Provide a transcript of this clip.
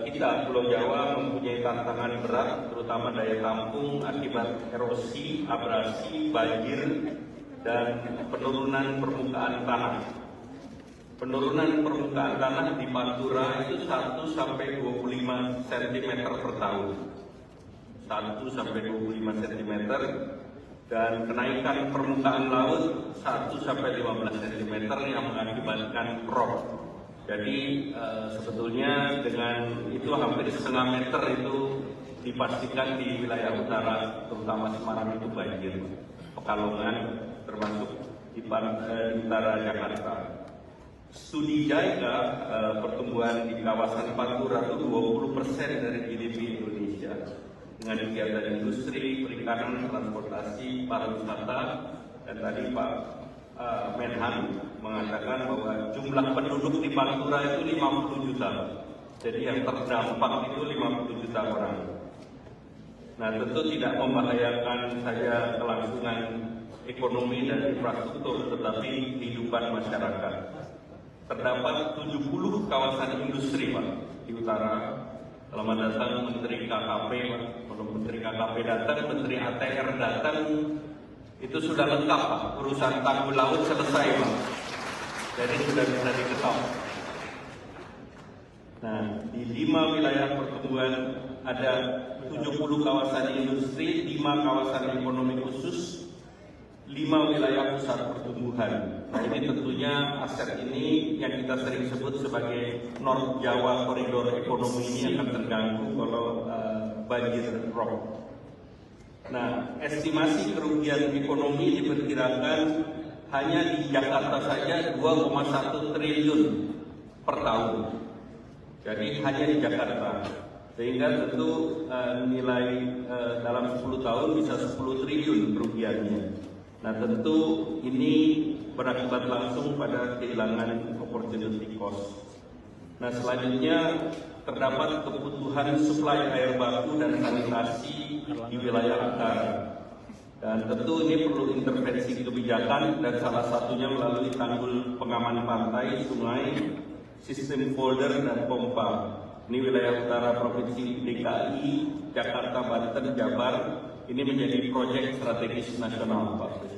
kita Pulau Jawa mempunyai tantangan berat, terutama daya tampung akibat erosi, abrasi, banjir, dan penurunan permukaan tanah. Penurunan permukaan tanah di Pantura itu 1 sampai 25 cm per tahun. 1 sampai 25 cm, dan kenaikan permukaan laut 1 sampai 15 cm yang mengakibatkan rop. Jadi sebetulnya dengan itu hampir setengah meter itu dipastikan di wilayah utara, terutama Semarang itu banjir. Pekalongan termasuk di utara Jakarta. Studi JICA pertumbuhan di kawasan Pantura itu 20% dari GDP Indonesia dengan kegiatan industri, perikanan, transportasi, pariwisata, dan tadi Pak Menhan mengatakan bahwa jumlah penduduk di Pantura itu 50 juta. Jadi yang terdampak itu 50 juta orang. Nah, tentu tidak membahayakan saja kelangsungan ekonomi dan infrastruktur, tetapi kehidupan masyarakat. Terdapat 70 kawasan industri, Pak, di utara. Kalau datang Menteri KKP, Pak, kalau Menteri KKP datang, Menteri ATR datang, itu sudah lengkap, Pak. Urusan tanggul laut selesai, Pak. Jadi sudah bisa diketok. Nah, di 5 wilayah pertumbuhan ada 70 kawasan industri, 5 kawasan ekonomi khusus, 5 wilayah pusat pertumbuhan. Nah, ini tentunya aset ini yang kita sering sebut sebagai North Jawa Koridor Ekonomi ini akan terganggu kalau banjir rob. Nah, estimasi kerugian ekonomi diperkirakan hanya di Jakarta saja 2,1 triliun per tahun. Jadi hanya di Jakarta. Sehingga tentu nilai dalam 10 tahun bisa 10 triliun kerugiannya. Nah, tentu ini berakibat langsung pada kehilangan opportunity cost. Nah, selanjutnya terdapat kebutuhan suplai air baku dan sanitasi di wilayah utara. Dan tentu ini perlu intervensi kebijakan, dan salah satunya melalui tanggul pengaman pantai, sungai, sistem folder, dan pompa. Ini wilayah utara Provinsi DKI, Jakarta, Banten, Jabar. Ini menjadi proyek strategis nasional, Pak Presiden.